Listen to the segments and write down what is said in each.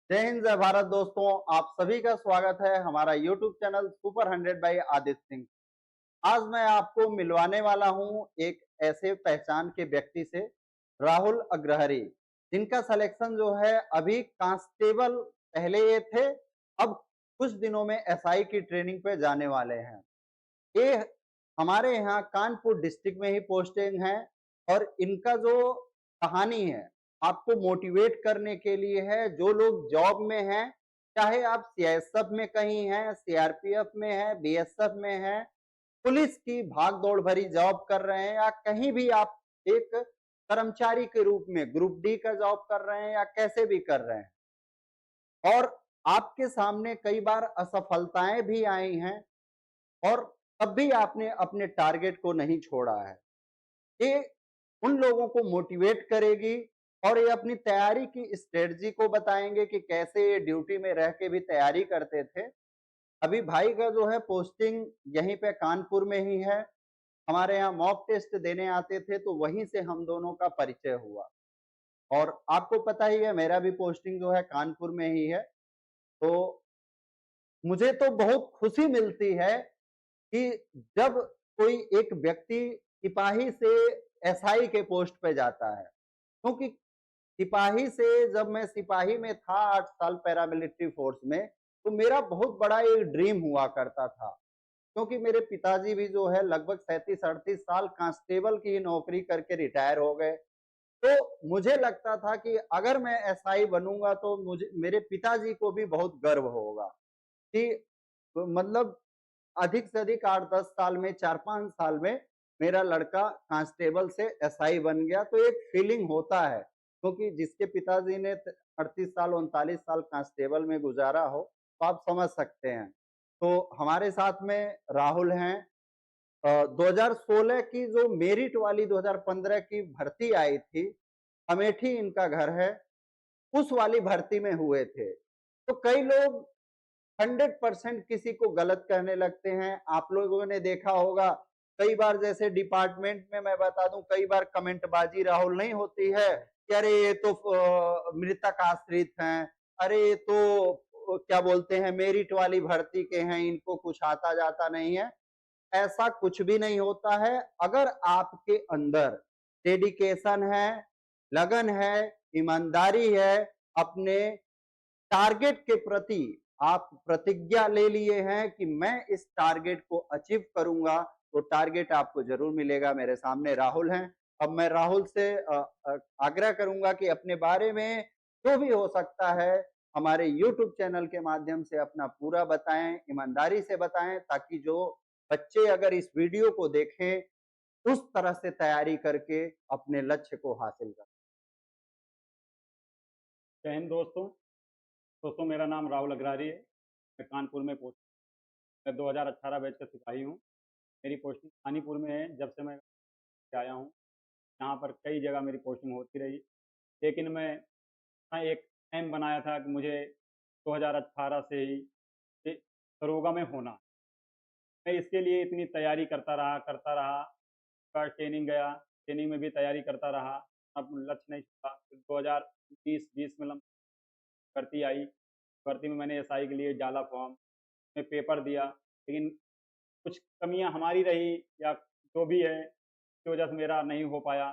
जय हिंद जय भारत दोस्तों, आप सभी का स्वागत है हमारा YouTube channel super 100 by Aditya Singh. आज मैं आपको मिलवाने वाला हूं एक ऐसे पहचान के व्यक्ति से, राहुल अग्रहरी, जिनका सिलेक्शन जो है अभी कांस्टेबल पहले ये थे, अब कुछ दिनों में एसआई की ट्रेनिंग पे जाने वाले हैं। ये हमारे यहाँ कानपुर डिस्ट्रिक्ट में ही पोस्टिंग है और इनका जो कहानी है आपको मोटिवेट करने के लिए है। जो लोग जॉब में हैं, चाहे आप सीआईएसएफ में कहीं हैं, सीआरपीएफ में हैं, बीएसएफ में हैं, पुलिस की भाग दौड़ भरी जॉब कर रहे हैं, या कहीं भी आप एक कर्मचारी के रूप में ग्रुप डी का जॉब कर रहे हैं या कैसे भी कर रहे हैं, और आपके सामने कई बार असफलताएं भी आई हैं और तब भी आपने अपने टारगेट को नहीं छोड़ा है। ये उन लोगों को मोटिवेट करेगी और ये अपनी तैयारी की स्ट्रेटजी को बताएंगे कि कैसे ये ड्यूटी में रह के भी तैयारी करते थे। अभी भाई का जो है पोस्टिंग यहीं पे कानपुर में ही है। हमारे यहाँ मॉक टेस्ट देने आते थे तो वहीं से हम दोनों का परिचय हुआ, और आपको पता ही है मेरा भी पोस्टिंग जो है कानपुर में ही है। तो मुझे तो बहुत खुशी मिलती है कि जब कोई एक व्यक्ति सिपाही से एसआई के पोस्ट पे जाता है, क्योंकि सिपाही से जब मैं सिपाही में था 8 साल पैरामिलिट्री फोर्स में, तो मेरा बहुत बड़ा एक ड्रीम हुआ करता था, क्योंकि मेरे पिताजी भी जो है लगभग 37-38 साल कांस्टेबल की नौकरी करके रिटायर हो गए। तो मुझे लगता था कि अगर मैं एसआई बनूंगा तो मुझे मेरे पिताजी को भी बहुत गर्व होगा कि मतलब अधिक से अधिक 8-10 साल में, 4-5 साल में मेरा लड़का कांस्टेबल से एसआई बन गया। तो एक फीलिंग होता है, क्योंकि जिसके पिताजी ने 38 साल 39 साल कांस्टेबल में गुजारा हो, तो आप समझ सकते हैं। तो हमारे साथ में राहुल हैं। 2016 की जो मेरिट वाली 2015 की भर्ती आई थी, अमेठी इनका घर है, उस वाली भर्ती में हुए थे। तो कई लोग 100% किसी को गलत कहने लगते हैं। आप लोगों ने देखा होगा कई बार, जैसे डिपार्टमेंट में मैं बता दूं, कई बार कमेंटबाजी राहुल नहीं होती है कि अरे ये तो मृतक आश्रित हैं, अरे ये तो क्या बोलते हैं मेरिट वाली भर्ती के हैं, इनको कुछ आता जाता नहीं है। ऐसा कुछ भी नहीं होता है। अगर आपके अंदर डेडिकेशन है, लगन है, ईमानदारी है, अपने टारगेट के प्रति आप प्रतिज्ञा ले लिए हैं कि मैं इस टारगेट को अचीव करूंगा, तो टारगेट आपको जरूर मिलेगा। मेरे सामने राहुल हैं। अब मैं राहुल से आग्रह करूंगा कि अपने बारे में जो भी हो सकता है हमारे YouTube चैनल के माध्यम से अपना पूरा बताएं, ईमानदारी से बताएं, ताकि जो बच्चे अगर इस वीडियो को देखें उस तरह से तैयारी करके अपने लक्ष्य को हासिल करें। जय हिंद दोस्तों। मेरा नाम राहुल अग्रहरी है। मैं कानपुर में मैं 2018 बैच का सिपाही हूँ। मेरी पोस्टिंग पानीपुर में है। जब से मैं आया हूँ, यहाँ पर कई जगह मेरी पोस्टिंग होती रही, लेकिन मैं एक एम बनाया था कि मुझे 2018 से ही ये दरोगा में होना है। मैं इसके लिए इतनी तैयारी करता रहा। पर ट्रेनिंग गया, ट्रेनिंग में भी तैयारी करता रहा। अब लक्ष्य नहीं छूटा। फिर 2020 में भर्ती आई। भर्ती में मैंने एसआई के लिए डाला फॉर्म, में पेपर दिया, लेकिन कुछ कमियां हमारी रही या जो भी है, इसकी वजह से मेरा नहीं हो पाया।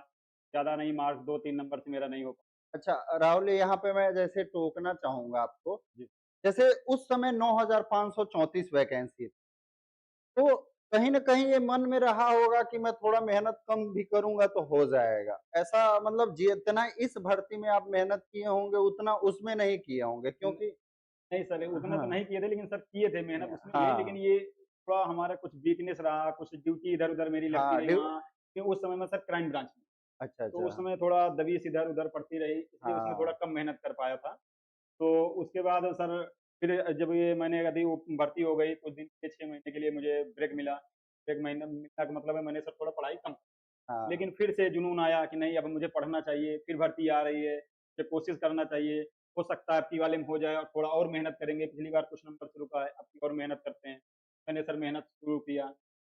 ज़्यादा नहीं, मार्क्स 2-3 नंबर से मेरा नहीं हो पाया। अच्छा राहुल, यहाँ पे मैं जैसे टोकना चाहूंगा आपको। जी। जैसे उस समय 9,534 वैकेंसी थी, तो कहीं न कहीं ये मन में रहा होगा कि मैं थोड़ा मेहनत कम भी करूँगा तो हो जाएगा। ऐसा मतलब जितना इस भर्ती में आप मेहनत किए होंगे उतना उसमें नहीं किए होंगे, क्योंकि नहीं सर, उतना तो हाँ, नहीं किए थे, लेकिन सर किए थे, मेहनत उसमें भी है, लेकिन हाँ, ये थोड़ा हमारा कुछ वीकनेस रहा, कुछ ड्यूटी इधर-उधर मेरी लगती हाँ, रही वहाँ, क्योंकि उस समय मैं सर क्राइम ब्रांच में, अच्छा, तो अच्छा, उस समय थोड़ा दबिश इधर-उधर पड़ती रही, इसलिए उसमें थोड़ा हाँ, कम मेहनत कर पाया था। तो उसके बाद सर फिर जब ये मैंने यदि वो भर्ती हो गई, कुछ दिन के 6 महीने के लिए मुझे ब्रेक मिला। ब्रेक महीना मिलने का मतलब है मैंने सर थोड़ा पढ़ाई कम, हाँ, लेकिन फिर से जुनून आया कि नहीं, अब मुझे पढ़ना चाहिए, फिर भर्ती आ रही है, फिर कोशिश करना चाहिए, हो सकता है अब की वाले में हो जाए और थोड़ा और मेहनत करेंगे, पिछली बार कुछ नंबर से रुका है, अब की और मेहनत करते हैं। मैंने सर मेहनत शुरू किया,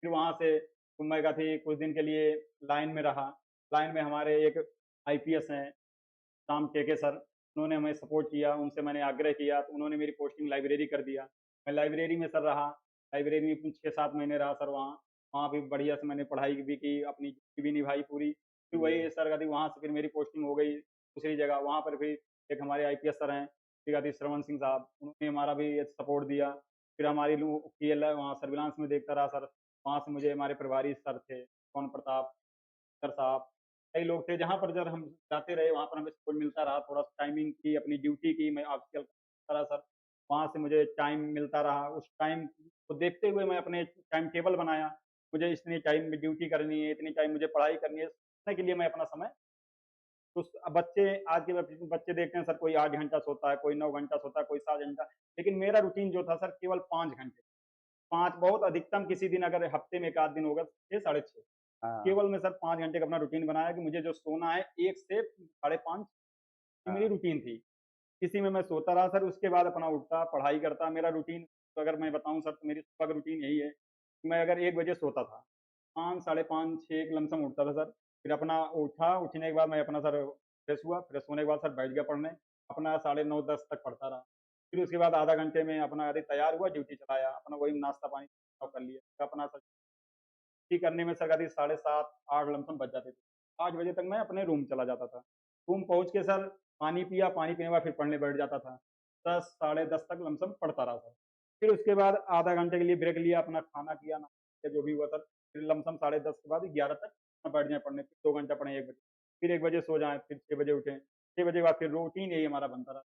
फिर वहाँ से मैं का थी कुछ दिन के लिए लाइन में रहा। लाइन में हमारे एक आईपीएस हैं, राम टेके सर, उन्होंने हमें सपोर्ट किया, उनसे मैंने आग्रह किया तो उन्होंने मेरी पोस्टिंग लाइब्रेरी कर दिया। मैं लाइब्रेरी में सर रहा, लाइब्रेरी में 6-7 महीने रहा सर वहाँ। वहाँ भी बढ़िया से मैंने पढ़ाई भी की, अपनी ड्यूटी भी निभाई पूरी। फिर वही सर कहते वहाँ से फिर मेरी पोस्टिंग हो गई दूसरी जगह। वहाँ पर फिर एक हमारे आईपीएस सर हैं, ठीक है, श्रवण सिंह साहब, उन्होंने हमारा भी सपोर्ट दिया। फिर हमारी पीएल वहाँ सर्विलांस में देखता रहा सर। वहाँ से मुझे हमारे प्रभारी सर थे, पवन प्रताप सर साहब, कई लोग थे, जहाँ पर जब हम जाते रहे वहाँ पर हमें सपोर्ट मिलता रहा। थोड़ा टाइमिंग की, अपनी ड्यूटी की, मैं ऑफिशियल करता रहा सर। वहाँ से मुझे टाइम मिलता रहा। उस टाइम को देखते हुए मैं अपने टाइम टेबल बनाया। मुझे इतनी टाइम में ड्यूटी करनी है, इतनी टाइम मुझे पढ़ाई करनी है, सीखने के लिए मैं अपना समय तो बच्चे आज के बच्चे देखते हैं सर, कोई 8 घंटा सोता है, कोई 9 घंटा सोता है, कोई 7 घंटा, लेकिन मेरा रूटीन जो था सर केवल 5 घंटे। 5 बहुत अधिकतम, किसी दिन अगर हफ्ते में 1 आध दिन होगा 6 साढ़े 6, हाँ, केवल मैं सर 5 घंटे का अपना रूटीन बनाया कि मुझे जो सोना है 1 से साढ़े 5, ये मेरी हाँ, रूटीन थी। इसी में मैं सोता रहा सर, उसके बाद अपना उठता, पढ़ाई करता। मेरा रूटीन तो अगर मैं बताऊँ सर तो मेरी सुबह का रूटीन यही है, कि मैं अगर 1 बजे सोता था, 5 साढ़े 5 6 के लमसम उठता था सर। फिर अपना उठा, उठने के बाद मैं अपना सर फ्रेश हुआ, फ्रेश होने के बाद सर बैठ गया पढ़ने, अपना साढ़े 9 10 तक पढ़ता रहा। फिर उसके बाद आधा घंटे में अपना अरे तैयार हुआ, ड्यूटी चलाया, अपना वही नाश्ता पानी कर लिया, फिर अपना सर ड्यूटी करने में सर कभी साढ़े 7 8 लमसम बज जाते थे। 5 बजे तक मैं अपने रूम चला जाता था। रूम पहुँच के सर पानी पिया, पानी पीने के बाद फिर पढ़ने बैठ जाता था। 10 साढ़े 10 तक लमसम पढ़ता रहा सर। फिर उसके बाद आधा घंटे के लिए ब्रेक लिया, अपना खाना किया, नाश्ता किया, जो भी हुआ सर। फिर लमसम साढ़े 10 के बाद 11 तक बैठ जाएँ पढ़ने, फिर 2 घंटा पढ़ें 1 बजे। फिर 1 बजे सो जाएँ, फिर 6 बजे उठें। 6 बजे के बाद फिर रूटीन यही हमारा बनता रहा।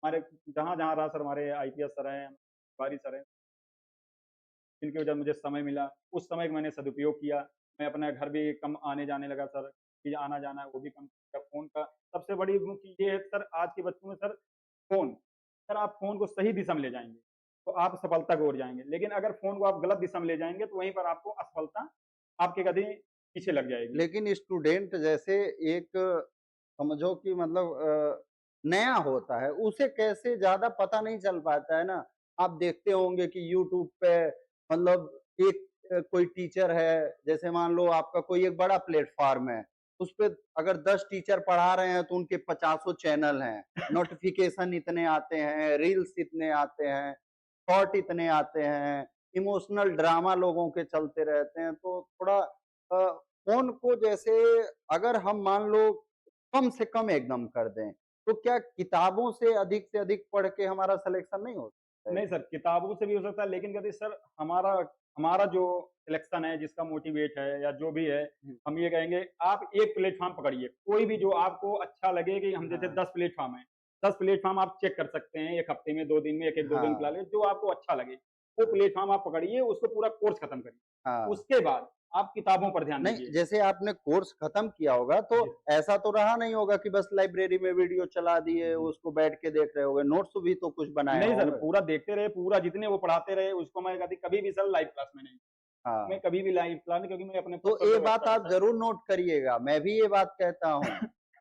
हमारे जहाँ-जहाँ रहा सर, हमारे आईपीएस सर हैं, पटवारी सर हैं, जिनकी वजह से मुझे समय मिला, उस समय का मैंने सदुपयोग किया। मैं अपने घर भी कम आने-जाने लगा सर, कि आना-जाना है वो भी कम किया। फ़ोन का सबसे बड़ी वो चीज़ ये है सर, आज के बच्चों में सर फ़ोन, सर आप फ़ोन को सही दिशा में ले जाएँगे, तो आप सफलता की ओर जाएँगे। लेकिन अगर फ़ोन को आप गलत दिशा में ले जाएँगे, तो वहीं पर आपको असफलता आपके कदम पीछे लग जाएगी। लेकिन स्टूडेंट जैसे एक समझो कि मतलब नया होता है, उसे कैसे ज़्यादा पता नहीं चल पाता है ना। आप देखते होंगे कि यूट्यूब पे मतलब एक कोई टीचर है, जैसे मान लो आपका कोई एक बड़ा प्लेटफ़ॉर्म है, उसपे अगर 10 टीचर पढ़ा रहे हैं तो उनके पचासों चैनल हैं, नोटिफ़िकेशन इतने आते हैं, रील्स इतने आते हैं, शॉर्ट इतने आते हैं, इमोशनल ड्रामा लोगों के चलते रहते हैं, तो थोड़ा फ़ोन को जैसे अगर हम मान लो कम से कम एकदम कर दें, तो क्या किताबों से अधिक पढ़ के हमारा सिलेक्शन नहीं हो सकता है? नहीं सर, किताबों से भी हो सकता है, लेकिन कहते सर हमारा हमारा जो सिलेक्शन है, जिसका मोटिवेट है या जो भी है, हुँ, हम ये कहेंगे आप एक प्लेटफ़ॉर्म पकड़िए, कोई भी जो आपको अच्छा लगे। कि हम जैसे हाँ, 10 प्लेटफ़ॉर्म हैं, 10 प्लेटफ़ॉर्म आप चेक कर सकते हैं 1 हफ्ते में, 2 दिन में, 1-1 2 दिन हाँ, के लिए, जो आपको अच्छा लगे, वो प्लेटफ़ॉर्म आप पकड़िए, उसको पूरा कोर्स खत्म करिए। हाँ। उसके बाद आप किताबों पर ध्यान नहीं, दीजिए। जैसे आपने कोर्स खत्म किया होगा, तो जी, ऐसा तो रहा नहीं होगा कि बस लाइब्रेरी में वीडियो चला दिए, जी। उसको बैठ के देख रहे होंगे, नोट्स भी तो कुछ बनाए नहीं सर, होंगे? पूरा देखते रहे, पूरा जितने वो पढ़ाते रहे, उसको मैं कभी कभी भी सर लाइव क्लास में नहीं, मैं हाँ। कभी भी लाइव क्लास नहीं, क्योंकि मैं अपने तो पर्पज़ ये पे बात वर्क आप करता था। ज़रूर नोट करिएगा, मैं भी ये बात कहता हूँ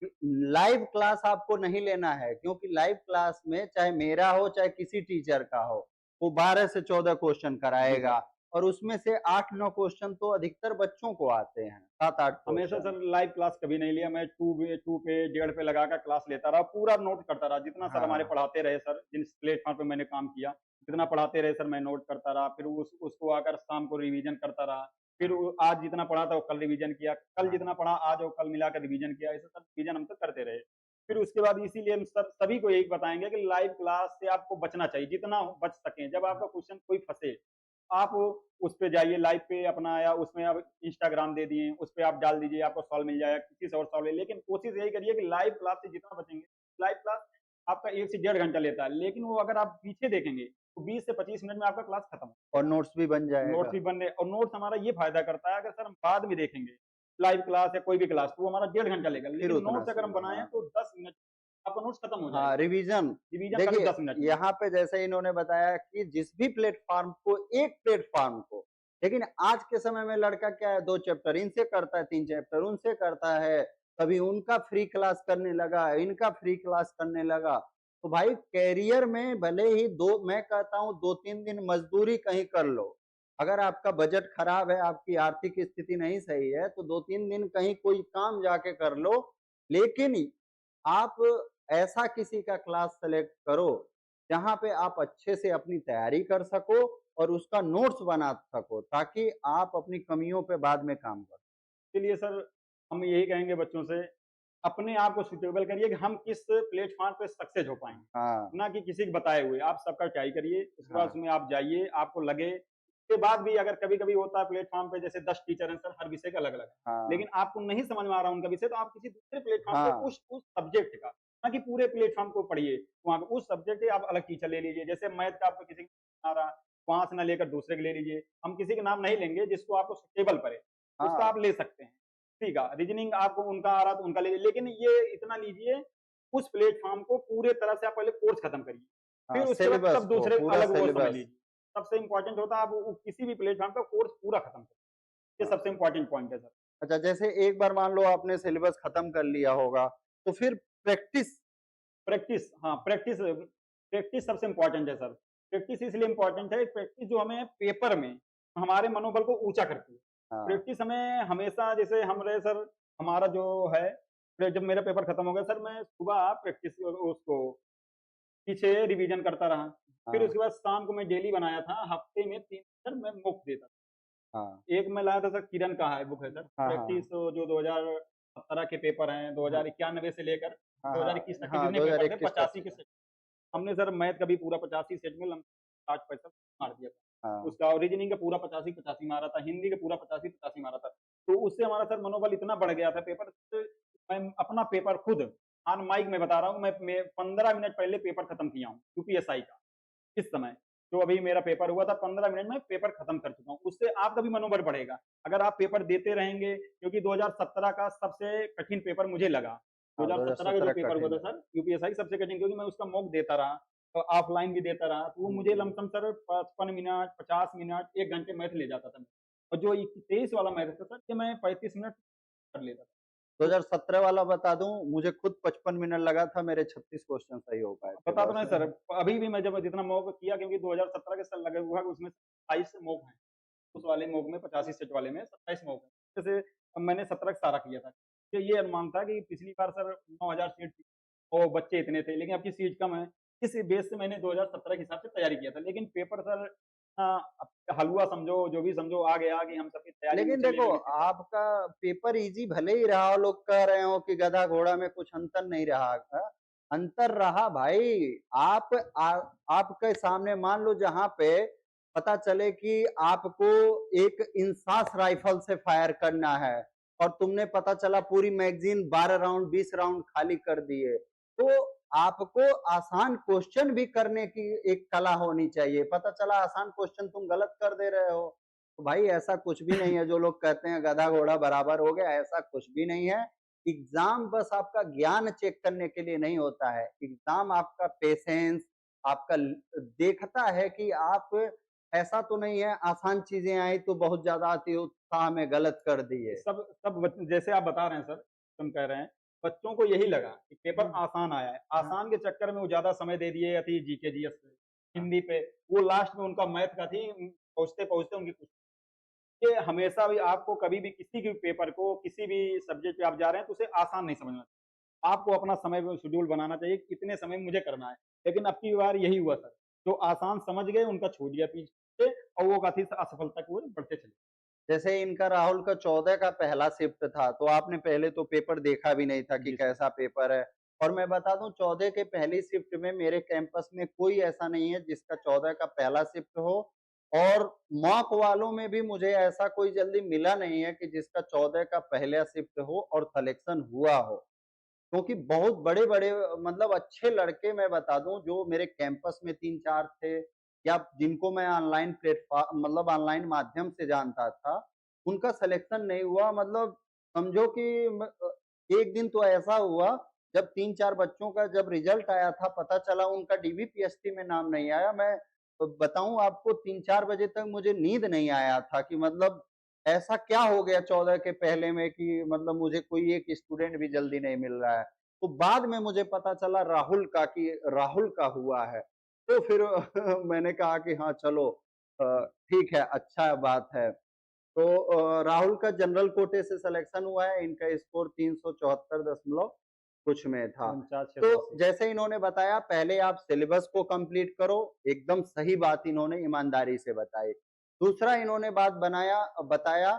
कि लाइव क्लास आपको नहीं लेना है क्योंकि लाइव क्लास में चाहे मेरा हो, चाहे किसी टीचर का हो, वो 12 से 14 क्वेश्चन जी कराएगा सर। और उसमें से 8-9 क्वेश्चन तो अधिकतर बच्चों को आते हैं, 7-8 हमेशा क्वेश्चन। सर लाइव क्लास कभी नहीं लिया। मैं 2 पे, डेढ़ पे लगाकर क्लास लेता रहा, पूरा नोट करता रहा। जितना सर हमारे हाँ, पढ़ाते रहे सर, जिन प्लेटफ़ॉर्म पे मैंने काम किया, जितना पढ़ाते रहे सर मैं नोट करता रहा। फिर उसको आकर शाम को रिवीजन करता रहा। फिर हाँ, वो आज जितना पढ़ा था वो कल रिवीजन किया, कल हाँ। जितना पढ़ा आज और कल मिलाकर रिवीजन किया। ऐसे सर रिवीजन हम तो करते रहे। फिर उसके बाद इसीलिए हम सर सभी को यही बताएँगे कि लाइव क्लास से आपको बचना चाहिए, जितना बच सकें। जब आपका क्वेश्चन कोई फँसे, आप उस पे जाइए लाइव पे अपना, या उसमें आप इंस्टाग्राम दे दिए, उस पे आप डाल दीजिए, आपको सॉल्व मिल जाएगा, किसी से और सॉल्व है। लेकिन कोशिश यही करिए कि लाइव क्लास से जितना बचेंगे, लाइव क्लास आपका 1 से डेढ़ घंटा लेता है, लेकिन वो अगर आप पीछे देखेंगे, तो 20 से 25 मिनट में आपका क्लास खत्म हो और जाएगा। नोट्स भी बन नोट्स जाएगा। भी बन रहे, और नोट्स हमारा ये फ़ायदा करता है, अगर सर हम बाद में देखेंगे, लाइव क्लास या कोई भी क्लास, तो वो हमारा डेढ़ घंटा लेगा, फिर लेकिन उतना नोट्स अगर हम सही, बनाएँ हाँ। तो 10 मिनट आपका नोट्स खत्म हो हाँ, जाएगा। रिवीज़न रिवीजन खाली देखिए, 10 मिनट में। यहाँ पे जैसे इन्होंने बताया कि जिस भी प्लेटफ़ॉर्म को एक प्लेटफ़ॉर्म को लेकिन आज के समय में लड़का क्या है 2 चैप्टर इनसे करता है, 3 चैप्टर उनसे करता है, कभी उनका फ्री क्लास करने लगा, इनका फ्री क्लास करने लगा। तो भाई करियर में भले ही 2 मैं कहता हूँ 2-3 दिन मज़दूरी कहीं कर लो। अगर आपका बजट खराब है, आपकी आर्थिक स्थिति नहीं सही है, तो 2-3 दिन कहीं कोई काम जाके कर लो, लेकिन आप ऐसा किसी का क्लास सेलेक्ट करो, जहाँ पे आप अच्छे से अपनी तैयारी कर सको और उसका नोट्स बना सको, ताकि आप अपनी कमियों पे बाद में काम कर इसके लिए सर हम यही कहेंगे बच्चों से, अपने आप को सूटेबल करिए कि हम किस प्लेटफ़ॉर्म पे सक्सेस हो पाएँगे, हाँ, ना कि किसी के बताए हुए। आप सबका ट्राई करिए, उसके बाद हाँ, उसमें आप जाइए, आपको लगे उसके बाद भी अगर कभी-कभी होता है प्लेटफ़ॉर्म पे जैसे 10 टीचर हैं सर, हर विषय का अलग-अलग है। हाँ, लेकिन आपको नहीं समझ में आ रहा उनका विषय तो आप किसी दूसरे प्लेटफ़ॉर्म पे हाँ, उस सब्जेक्ट का, ना कि पूरे प्लेटफ़ॉर्म को पढ़िए। वहाँ पे उस सब्जेक्ट के आप अलग टीचर ले लीजिए। जैसे मैथ का आपको किसी को आ रहा, वहाँ से ना लेकर दूसरे के ले लीजिए। हम किसी का नाम नहीं लेंगे जिसको आपको सूटेबल पड़े, उसका हाँ, आप ले सकते हैं। ठीक है, रीज़निंग आपको उनका आ रहा तो उनका ले लीजिए, लेकिन ये इतना लीजिए, उस प्लेटफ़ॉर्म को पूरे तरह से आप पहले कोर्स खत्म करिए। हाँ, फिर उसके बाद सिलेबस तब को, दूसरे पूरा अलग वो समझ सिलेबस। लीजिए। सबसे इम्पोर्टेंट होता है आप किसी भी प्लेटफ़ॉर्म का कोर्स पूरा खत्म करें। ये हाँ, सबसे इम्पोर्टेंट पॉइंट है सर। अच्छा जैसे एक बार मान लो आपने सिलेबस खत्म कर लिया होगा, तो फिर प्रैक्टिस प्रैक्टिस हाँ, प्रैक्टिस प्रैक्टिस सबसे इम्पोर्टेंट है सर। प्रैक्टिस इसलिए इम्पोर्टेंट है, प्रैक्टिस जो हमें पेपर में हमारे मनोबल को ऊँचा करती है। हाँ, प्रैक्टिस हमें हमेशा जैसे हम रहे सर, हमारा जो है, फिर जब मेरा पेपर खत्म हो गया सर, मैं सुबह प्रैक्टिस उसको पीछे रिवीजन करता रहा। फिर हाँ, उसके बाद शाम को मैं डेली बनाया था, हफ्ते में 3 सर मैं मॉक देता था। हाँ, एक मैं लाया था सर, किरण का है बुक है सर, हाँ, प्रैक्टिस हाँ, जो 2017 के पेपर हैं, हाँ, 2091 से लेकर हाँ, हाँ, 2021 तक के हाँ, जितने पेपर थे 2021 तक 85 के के थे। सेट। हमने सर मैथ का भी पूरा 85 सेट में 60-65 मार दिया था। हाँ, उसका और रीजनिंग का पूरा 85-85 मारा था, हिंदी का पूरा 85-85 मारा था। तो उससे हमारा सर मनोबल इतना बढ़ गया था पेपर से, मैं अपना पेपर खुद ऑन माइक में बता रहा हूँ, मैं 15 मिनट पहले पेपर खत्म किया हूँ यूपीएसआई का। इस समय, जो अभी मेरा पेपर हुआ था 15 मिनट में पेपर खत्म कर चुका हूँ। उससे आपका भी मनोबल बढ़ेगा। अगर आप पेपर देते रहेंगे, क्योंकि 2017 का सबसे कठिन पेपर मुझे लगा। हाँ, 2017 का जो 2017 पेपर हुआ कठिन था है। सर यूपीएसआई सबसे कठिन, क्योंकि मैं उसका मॉक देता रहा, तो ऑफलाइन भी देता रहा, तो वो मुझे हुँ, लमसम सर 55 मिनट, 50 मिनट, 1 घंटे मैथ ले जाता था। और जो 23 वाला मैथ था सर, ये मैं 35 मिनट कर लेता था। तो 2017 वाला बता दूँ, मुझे खुद 55 मिनट लगा था, मेरे 36 क्वेश्चन सही हो पाए थे बता तो बस। रहे हैं सर, अभी भी मैं जब जितना मॉक किया, क्योंकि 2017 के साल लगे हुआ है, उसमें 27 मॉक हैं। उस वाले मॉक में 85 सेट वाले में 27 मॉक है। जैसे अब मैंने 17 का सारा किया था। तो ये अनुमान था कि पिछली बार सर 9000 सीट थी और बच्चे इतने थे, लेकिन अब की सीट कम है। इस बेस से मैंने 2017 के हिसाब से तैयारी किया था। लेकिन पेपर सर अब हलवा समझो, जो भी समझो, आ गया कि हम सबकी तैयारी लेकिन ऊँचे देखो, लेवल की थी सर। आपका पेपर ईज़ी भले ही रहा हो, लोग कह रहे हो कि गधा-घोड़ा में कुछ अंतर नहीं रहा अंतर रहा भाई। आप आ आपके सामने मान लो जहाँ पे पता चले कि आपको एक इंसास राइफल से फायर करना है और तुमने पता चला पूरी मैगज़ीन 12 राउंड, 20 राउंड खाली कर दिए। तो आपको आसान क्वेश्चन भी करने की एक कला होनी चाहिए। पता चला आसान क्वेश्चन तुम गलत कर दे रहे हो। तो भाई ऐसा कुछ भी नहीं है जो लोग कहते हैं गधा घोड़ा बराबर हो गया, ऐसा कुछ भी नहीं है। एग्ज़ाम बस आपका ज्ञान चेक करने के लिए नहीं होता है। एग्ज़ाम आपका पेशेंस, आपका ल देखता है कि आप ऐसा तो नहीं है आसान चीज़ें आई तो बहुत ज़्यादा अति उत्साह में गलत कर दिए। सब सब जैसे आप बता रहे हैं सर, तुम कह रहे हैं, बच्चों को यही लगा कि पेपर हुँ। आसान आया है। हाँ, आसान के चक्कर में वो ज़्यादा समय दे दिए अति जीके, जीएस पे, हाँ, हिंदी पे। वो लास्ट में उनका मैथ का थी, पहुँचते-पहुँचते उनकी कुछ। ये हमेशा भी आपको कभी भी किसी भी पेपर को, किसी भी सब्जेक्ट पे आप जा रहे हैं, तो उसे आसान नहीं समझना चाहिए। आपको अपना समय शेड्यूल बनाना चाहिए कि इतने समय में मुझे करना है। लेकिन अब की बार यही हुआ सर, जो आसान समझ गए उनका छूट गया पीछे और वो काफ़ी असफलता की ओर बढ़ते चले। जैसे इनका राहुल का 14 का पहला शिफ्ट था, तो आपने पहले तो पेपर देखा भी नहीं था कि जी सर। कैसा पेपर है। और मैं बता दूँ 14 के पहली शिफ्ट में मेरे कैंपस में कोई ऐसा नहीं है जिसका 14 का पहला शिफ्ट हो और मॉक वालों में भी मुझे ऐसा कोई जल्दी मिला नहीं है कि जिसका 14 का पहला शिफ्ट हो और सिलेक्शन हुआ हो। क्योंकि बहुत बड़े-बड़े मतलब अच्छे लड़के मैं बता दूँ जो मेरे कैंपस में 3-4 थे या जिनको मैं ऑनलाइन मतलब ऑनलाइन माध्यम से जानता था, उनका सिलेक्शन नहीं हुआ मतलब समझो कि एक दिन तो ऐसा हुआ जब 3-4 बच्चों का जब रिज़ल्ट आया था, पता चला उनका डीबीपीएसटी में नाम नहीं आया। मैं बताऊँ आपको 3-4 बजे तक मुझे नींद नहीं आया था कि मतलब ऐसा क्या हो गया 14 के पहले में कि मतलब मुझे कोई एक स्टूडेंट भी जल्दी नहीं मिल रहा है। तो बाद में मुझे पता चला राहुल का कि राहुल का हुआ है। तो फिर मैंने कहा कि हाँ, चलो ठीक है, अच्छा बात है। तो राहुल का जनरल कोटे से सिलेक्शन हुआ है, इनका स्कोर 374.9 कुछ में था। 49,680। तो जैसे इन्होंने बताया, पहले आप सिलेबस को कंप्लीट करो, एकदम सही बात इन्होंने ईमानदारी से बताई। दूसरा इन्होंने बताया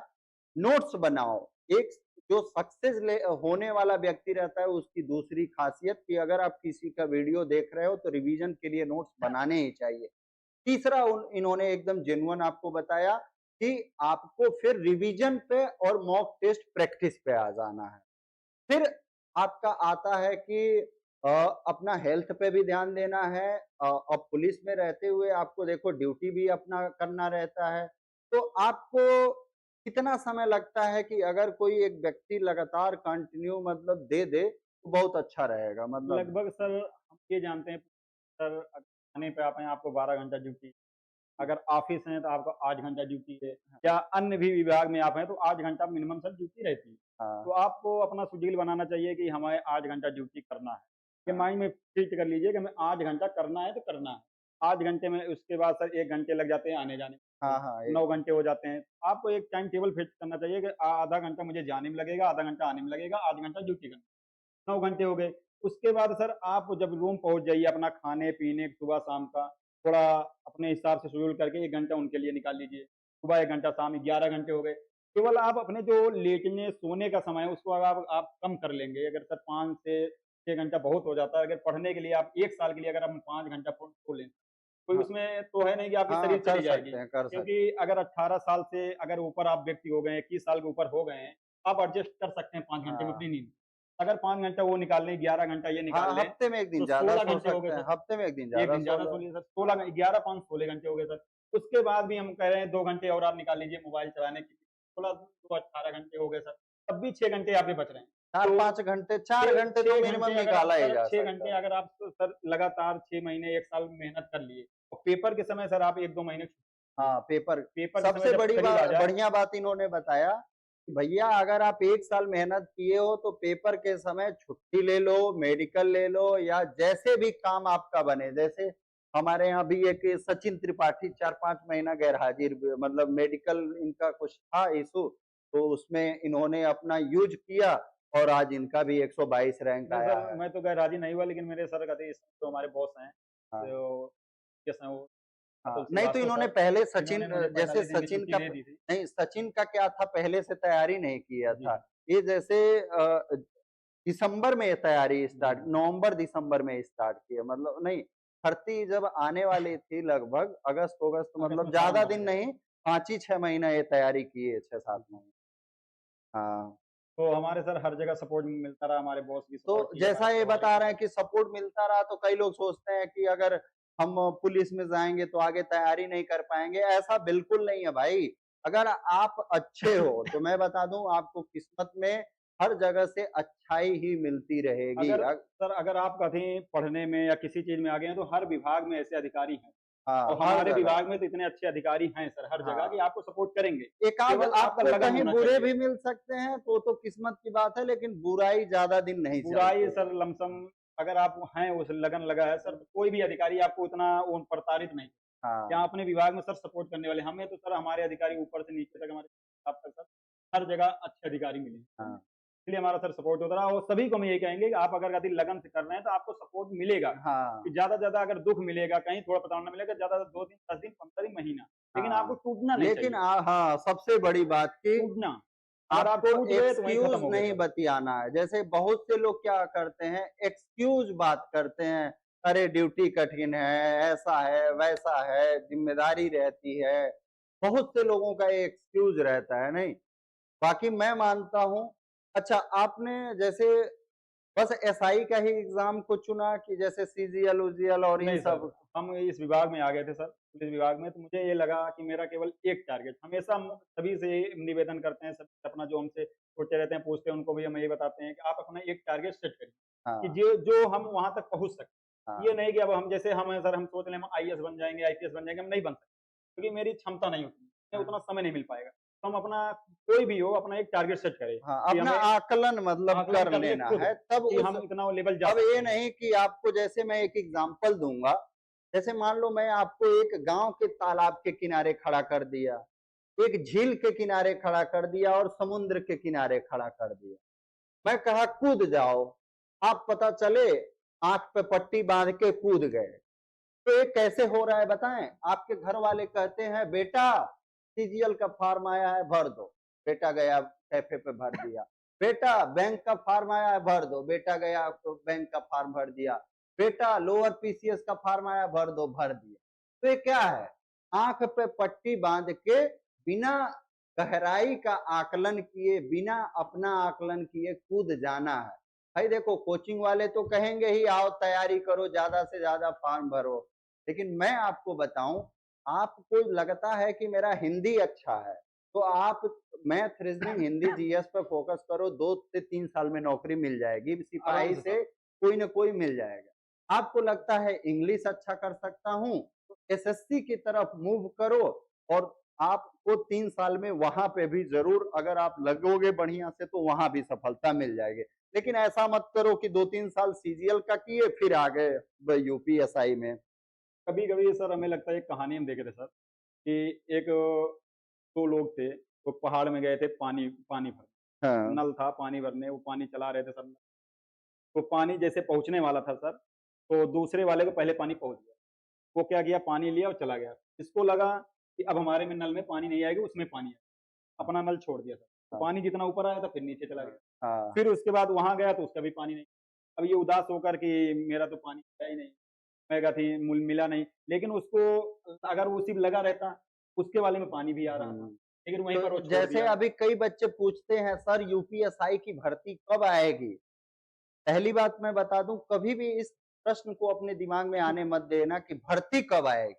नोट्स बनाओ। एक जो सक्सेस होने वाला व्यक्ति रहता है, उसकी दूसरी खासियत कि अगर आप किसी का वीडियो देख रहे हो तो रिवीजन के लिए नोट्स बनाने ही चाहिए। तीसरा इन्होंने एकदम जेन्युइन आपको बताया कि आपको फिर रिवीजन पे और मॉक टेस्ट प्रैक्टिस पे आ जाना है। फिर आपका आता है कि अपना हेल्थ पे भी ध्यान देना है। अब पुलिस में रहते हुए आपको देखो ड्यूटी भी अपना करना रहता है। तो आपको कितना समय लगता है कि अगर कोई एक व्यक्ति लगातार कंटिन्यू मतलब दे दे, तो बहुत अच्छा रहेगा मतलब? लगभग सर हम ये जानते हैं सर, अगर थाने पे आप हैं आपको 12 घंटा ड्यूटी, अगर ऑफिस है तो आपको 8 घंटा ड्यूटी है, या अन्य भी विभाग में आप हैं तो 8 घंटा मिनिमम सर ड्यूटी रहती है। तो हाँ, आपको अपना शेड्यूल बनाना चाहिए कि हमें 8 घंटा ड्यूटी करना है। ये हाँ, माइंड में फिक्स कर लीजिए कि हमें 8 घंटा करना है तो करना है। 8 घंटे में उसके बाद सर 1 घंटे लग जाते हैं आने-जाने में, हाँ, हाँ, 9 घंटे हो जाते हैं। आपको एक टाइम टेबल फिक्स करना चाहिए कि आधा घंटा मुझे जाने में लगेगा, आधा घंटा आने में लगेगा, आधा घंटा ड्यूटी करनी है। 9 घंटे हो गए। उसके बाद सर आप जब रूम पहुँच जाइए, अपना खाने-पीने सुबह-शाम का थोड़ा अपने हिसाब से शेड्यूल करके 1 घंटा उनके लिए निकाल लीजिए। सुबह 1 घंटा, शाम 11 घंटे हो गए। केवल आप अपने जो लेटने, सोने का समय है उसको अगर आप कम कर लेंगे, अगर सर 5 से 6 घंटा बहुत हो जाता है। अगर पढ़ने के लिए आप 1 साल के लिए अगर हम 5 घंटा सो लें, कोई हाँ, उसमें तो है नहीं कि आपकी हाँ, शरीर कर चली जाएगी। सकते हैं, कर सकते क्योंकि अगर 18 साल से अगर ऊपर आप व्यक्ति हो गए हैं, 21 साल के ऊपर हो गए हैं, आप एडजस्ट कर सकते हैं 5 हैं। घंटे में हाँ, अपनी नींद। अगर 5 घंटा वो निकाल लें, 11 घंटा ये निकाल हाँ, लें, हफ्ते में 1 दिन तो ज़्यादा 16 सो घंटे हो गए सकते हैं, सर। हफ्ते में 1 दिन 1 ज़्यादा दिन सो ज़्यादा सो लो। लिए सर, 16 11 5 16 घंटे हो गए सर। उसके बाद भी हम कह रहे हैं 2 घंटे और आप निकाल लीजिए मोबाइल चलाने के लिए, 16 तो 18 घंटे हो गए सर, तब भी 6 घंटे आपके बच रहे हैं। तो 4-5 घंटे, 4 6 घंटे तो 6 घंटे मिनिमम अगर आप निकाला ही सर जा 6 सकता घंटे है। अगर आप सर लगातार 6 महीने 1 साल मेहनत कर लिए, और पेपर के समय सर आप 1-2 महीने छुट्टी लीजिए। हाँ, पेपर पेपर के समय सबसे जब बड़ी करीब आ जाए, बढ़िया बात इन्होंने बताया कि भैया अगर आप 1 साल मेहनत किए हो तो पेपर के समय छुट्टी ले लो, मेडिकल ले लो या जैसे भी काम आपका बने। जैसे हमारे यहाँ भी एक सचिन त्रिपाठी 4-5 महीना गैरहाजिर मतलब मेडिकल इनका कुछ था इश्यू, तो उसमें इन्होंने अपना यूज़ किया और आज इनका भी 122 रैंक नहीं आया सर है। मैं तो खैर राज़ी नहीं हुआ, लेकिन मेरे सर कहते जो हमारे बॉस हैं, हाँ। तो किस हैं वो, हाँ, अतुल नहीं तो श्रीवास्तव इन्होंने सर, पहले इन्होंने सचिन मुझे जैसे 45 दिन की छुट्टी दे दी थी। नहीं सचिन का क्या था, पहले से तैयारी नहीं किया जी, था। ये जैसे दिसंबर में ये तैयारी जी। स्टार्ट, नवंबर दिसंबर में स्टार्ट किया, मतलब नहीं, भर्ती जब आने वाली थी लगभग अगस्त अगस्त में मतलब फॉर्म ज्यादा भरा दिन गया था। नहीं, 5 ही 6 महीना ये तैयारी किए, 6-7 जी। महीने। हाँ, तो हमारे सर हर जगह सपोर्ट मिलता रहा, हमारे बॉस भी तो सपोर्ट किए, हमारे जैसा ये घर वाले भी बता रहे हैं सपोर्ट। कि सपोर्ट मिलता रहा, तो कई लोग सोचते हैं कि अगर हम पुलिस में जाएँगे तो आगे तैयारी नहीं कर पाएँगे, ऐसा बिल्कुल नहीं है भाई। अगर आप अच्छे हो, तो मैं बता दूँ आपको किस्मत में हर जगह से अच्छाई ही मिलती रहेगी। अगर सर अगर आप कहीं पढ़ने में या किसी चीज़ में आगे हैं, तो हर विभाग में ऐसे अधिकारी हैं, हाँ, और हर हमारे जगह। विभाग में तो इतने अच्छे अधिकारी हैं सर हर जगह कि हाँ, आपको सपोर्ट करेंगे। एकाध केवल आपका आपको लगन कहीं होना बुरे चाहिए। भी मिल सकते हैं, तो किस्मत की बात है, लेकिन बुराई ज़्यादा दिन नहीं बुराई चलती है। सर लमसम, अगर आप हैं उस लगन लगा है सर, तो कोई भी अधिकारी आपको उतना वो प्रताड़ित नहीं। हाँ, यहाँ अपने विभाग में सर सपोर्ट करने वाले हमें तो सर, हमारे अधिकारी ऊपर से नीचे तक, हमारे स्टाफ तक सर हर जगह अच्छे अधिकारी मिले हैं हमें। हाँ, इसलिए हमारा सर सपोर्ट होता रहा, और सभी को हम यही कहेंगे कि आप अगर कभी लगन से कर रहे हैं तो आपको सपोर्ट मिलेगा। हाँ, कि ज़्यादा से ज़्यादा अगर दुःख मिलेगा, कहीं थोड़ा प्रताड़ना मिलेगा, ज़्यादा से 2 दिन, 10 दिन, 15 दिन, महीना, लेकिन आपको हाँ। टूटना नहीं लेकिन चाहिए। हाँ, सबसे बड़ी बात कि टूटना, अगर आप आपको टूट गए तो वहीं खत्म एक्सक्यूज़ हो गए नहीं सर। बतियाना है। जैसे बहुत से लोग क्या करते हैं, एक्सक्यूज़ बात करते हैं, अरे ड्यूटी कठिन है, ऐसा है, वैसा है, ज़िम्मेदारी रहती है। बहुत से लोगों का ये एक्सक्यूज़ रहता है, नहीं? बाकी मैं मानता हूँ। अच्छा, आपने जैसे बस एसआई का ही एग्ज़ाम को चुना कि जैसे सीजीएल, ऊजीएल और इन नहीं सब? सर, हम इस विभाग में आ गए थे सर, पुलिस विभाग में, तो मुझे ये लगा कि मेरा केवल एक टारगेट, हमेशा हम सभी से निवेदन करते हैं, सभी अपना जो हमसे छोटे रहते हैं पूछते हैं, उनको भी हम यही बताते हैं कि आप अपना एक टारगेट सेट करिए, कि हाँ, जो जो हम वहाँ तक पहुँच सकें। ये हाँ, नहीं कि अब हम जैसे हम हैं सर, हम सोच लें हम आईएएस बन जाएँगे, आईपीएस बन जाएँगे, हम नहीं बन सकते, क्योंकि मेरी क्षमता नहीं उतनी, हमें हाँ। उतना समय नहीं मिल पाएगा। तो हम अपना, कोई भी हो, अपना एक टारगेट सेट करें हाँ, कि अपना हमें आकलन मतलब आकलन कर कर ले लेना खुद, है, तब कि उस हम इतना लेवल जा अब सकते ये हैं। नहीं कि आपको, जैसे मैं एक एग्जांपल दूँगा, जैसे मान लो मैं आपको एक गाँव के तालाब के किनारे खड़ा कर दिया, एक झील के किनारे खड़ा कर दिया और समुद्र के किनारे खड़ा कर दिया। मैं कहा कूद जाओ, आप पता चले आंख पे पट्टी बांध के कूद गए। तो ये कैसे हो रहा है बताएं? आपके घर वाले कहते हैं बेटा सीजीएल का फॉर्म आया है भर दो, बेटा गया कैफे पे भर दिया। बेटा बैंक का फॉर्म आया है भर दो, बेटा गया तो बैंक का फॉर्म भर दिया। बेटा लोअर पीसीएस का फॉर्म आया भर दो, भर दिया। तो ये क्या है? आंख पे पट्टी बांध के बिना गहराई का आकलन किए, बिना अपना आकलन किए कूद जाना है। भाई देखो कोचिंग वाले तो कहेंगे ही आओ तैयारी करो, ज्यादा से ज्यादा फॉर्म भरो, लेकिन मैं आपको बताऊं, आपको लगता है कि मेरा हिंदी अच्छा है तो आप मैथ रीजनिंग हिंदी जीएस पर फोकस करो, 2 से 3 साल में नौकरी मिल जाएगी, आराम सिपाही से से सर। कोई ना कोई मिल जाएगा। आपको लगता है इंग्लिश अच्छा कर सकता हूं तो एसएससी की तरफ मूव करो, और आपको 3 साल में वहां पे भी जरूर अगर आप लगोगे बढ़िया से तो वहां भी सफलता मिल जाएगी। लेकिन ऐसा मत करो कि 2-3 साल सीजीएल का किए फिर आ गए यूपीएसआई में। कभी-कभी सर हमें लगता है एक कहानी हम देखे थे सर, कि एक 2 लोग थे, वो पहाड़ में गए थे पानी पानी भरने। हाँ, नल था पानी भरने, वो पानी चला रहे थे सर। तो पानी जैसे पहुँचने वाला था सर, तो दूसरे वाले को पहले पानी पहुँच गया। वो क्या किया, पानी लिया और चला गया। इसको लगा कि अब हमारे में नल में पानी नहीं आएगी, उसमें पानी है। अपना नल छोड़ दिया सर। तो हाँ, पानी जितना ऊपर आया था फिर नीचे चला गया। हाँ, फिर उसके बाद वहाँ गया तो उसका भी पानी नहीं। अब ये उदास होकर कि मेरा तो पानी है ही नहीं, मैं कहा थी मिला नहीं। लेकिन उसको अगर वो उसी में लगा रहता, उसके वाले में पानी भी आ रहा था। हम्म। लेकिन वहीं पर वो तो छोड़ जैसे दिया। अभी कई बच्चे पूछते हैं सर यूपीएसआई की भर्ती कब आएगी? पहली बात मैं बता दूं, कभी भी इस प्रश्न को अपने दिमाग में आने मत देना कि भर्ती कब आएगी।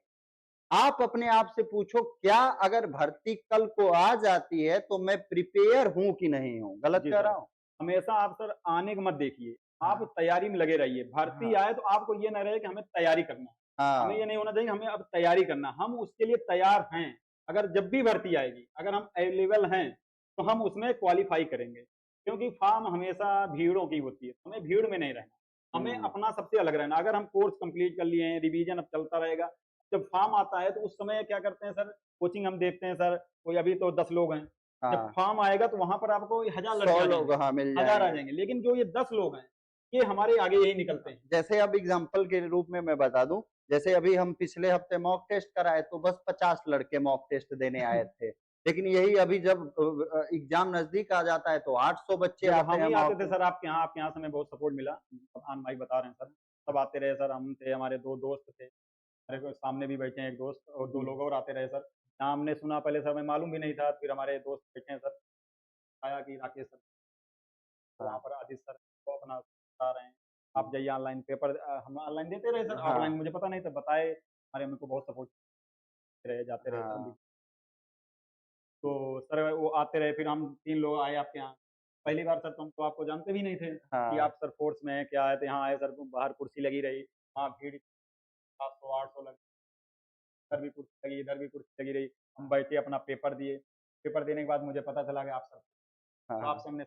आप अपने आप से पूछो क्या अगर भर्ती कल को आ जाती है तो मैं प्रिपेयर हूं कि नहीं हूं? गलत जी कह सर। रहा हूं? हमेशा आप सर आने को मत देखिए, आप हाँ, तैयारी में लगे रहिए। भर्ती हाँ, आए तो आपको ये ना रहे कि हमें तैयारी करना है। हमें ये हाँ, नहीं होना चाहिए हमें अब तैयारी करना है, हम उसके लिए तैयार हैं। अगर जब भी भर्ती आएगी, अगर हम अवेलेबल हैं, तो हम उसमें क्वालीफाई करेंगे। क्योंकि फॉर्म हमेशा भीड़ों की होती है, हमें भीड़ में नहीं रहना। हमें हम्म, अपना सबसे अलग रहना। अगर हम कोर्स कंप्लीट कर लिए हैं, रिवीजन अब चलता रहेगा, जब फॉर्म आता है तो उस समय क्या करते हैं सर, कोचिंग हम देखते हैं सर, कोई अभी तो 10 लोग हैं। जब हाँ, फॉर्म आएगा तो वहाँ पर आपको 1000 लड़के 100 आ लोग जाएँगे, हाँ मिल 1000 आ जाएंगे। जाएँगे। लेकिन जो ये 10 लोग हैं, ये हमारे आगे यही निकलते हैं। जैसे अब एग्जाम्पल के रूप में मैं बता दूं, जैसे अभी हम पिछले हफ्ते मॉक टेस्ट कराए तो बस 50 लड़के मॉक टेस्ट देने आए थे, लेकिन यही अभी जब एग्जाम नजदीक आ जाता है तो 800 बच्चे जब आते हम हैं ही आते थे मॉक। सर आपके यहाँ से हमें बहुत सपोर्ट मिला। अफ़ान भाई बता रहे हैं सर, सब आते रहे सर, हम थे, हमारे 2 दोस्त थे, हमारे को सामने भी बैठे हैं 1 दोस्त और 2 लोग और आते रहे सर। नाम हमने सुना पहले सर, हमें मालूम भी नहीं था, फिर हमारे दोस्त बैठे हैं सर, आया कि राकेश सर, तो वहाँ हाँ, पर आदित्य सर वो अपना बता रहे हैं, आप जाइए ऑनलाइन पेपर हम ऑनलाइन देते रहे सर, ऑफलाइन हाँ, मुझे पता नहीं था, बताए, हमारे मेरे को बहुत सपोर्ट रहे, जाते रहे सर हम भी। हाँ, तो सर वो आते रहे, फिर हम 3 लोग आए आपके यहाँ। पहली बार सर तो हम तो आपको जानते भी नहीं थे कि हाँ, आप सर फ़ोर्स में हैं, क्या है? तो यहाँ आए सर, तो बाहर कुर्सी लगी रही, वहाँ भीड़ 700-800 लगी, इधर भी कुर्सी लगी, इधर भी कुर्सी लगी रही। हम बैठे अपना पेपर दिए, पेपर देने के बाद मुझे पता चला कि आप सर, तो हाँ, आपसे हमने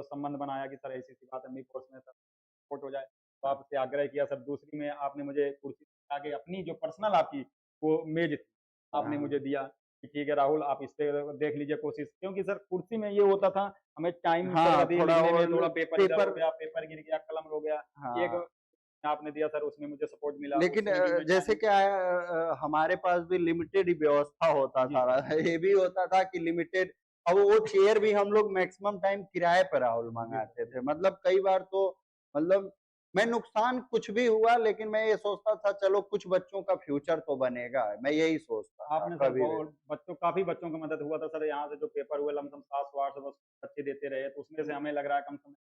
संबंध बनाया कि सर ऐसी-ऐसी बात है, मेरी फ़ोर्स में सर सपोर्ट हो जाए। तो आपसे आग्रह किया सर, दूसरी में आपने मुझे कुर्सी आगे अपनी जो पर्सनल आपकी वो मेज़ थी, आपने हाँ, मुझे दिया कि ठीक है राहुल आप इस पे देख लीजिए कोशिश, क्योंकि सर कुर्सी में ये होता था, हमें टाइम चल हाँ, जाती है थोड़ा लिखने वो में, थोड़ा पेपर इधर हो पेपर। गया, पेपर गिर गया, कलम हो गया। एक हाँ, आपने दिया सर, उसमें मुझे सपोर्ट मिला, लेकिन उसमें भी मैं जैसे टाइम। क्या है हमारे पास भी लिमिटेड ही व्यवस्था होता जी था। सर। ये भी होता था कि लिमिटेड, अब वो चेयर भी हम लोग मैक्सिमम टाइम किराए पर राहुल जी सर, मंगाते जी। थे, मतलब कई बार तो मतलब मैं नुकसान कुछ भी हुआ लेकिन मैं ये सोचता था चलो कुछ बच्चों का फ्यूचर तो बनेगा, मैं यही सोचता था आपने सर कभी भी। बहुत काफ़ी बच्चों की मदद हुआ था सर, यहाँ से जो पेपर हुए लमसम 700-800 बस बच्चे देते रहे, तो उसमें से हमें लग रहा है कम से कम